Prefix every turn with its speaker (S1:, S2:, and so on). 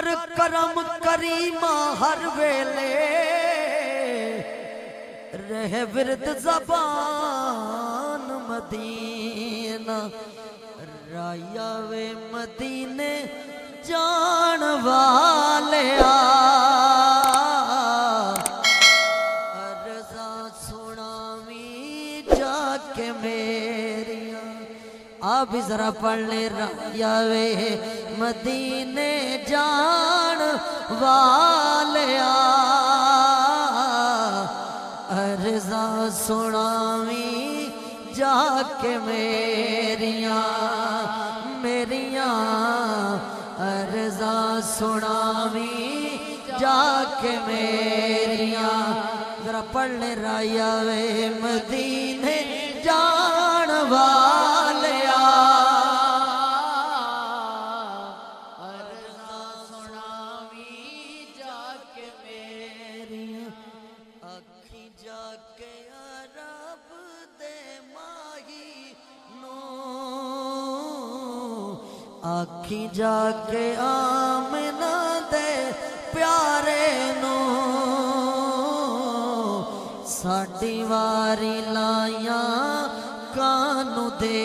S1: कर करम करीमा हर वेले रह विरद ज़बान मदीना राया वे मदीने जान वाले अर्ज़ा सुनावी जाके मेरिया। आप भी जरा पढ़ ले राया वे मदीने जान वाले अर्ज़ा सुनावी जाके मेरिया मेरिया अर्ज़ा सुनावी जाके मेरिया। जरा पढ़ ले राया वे मदीने जान वाले अर्ज़ा सुनावी जाके मेरिया। अखी जाके अरब दे माही नो आखी जाके आमना दे प्यारे नो साडी वारी लाया कानू दे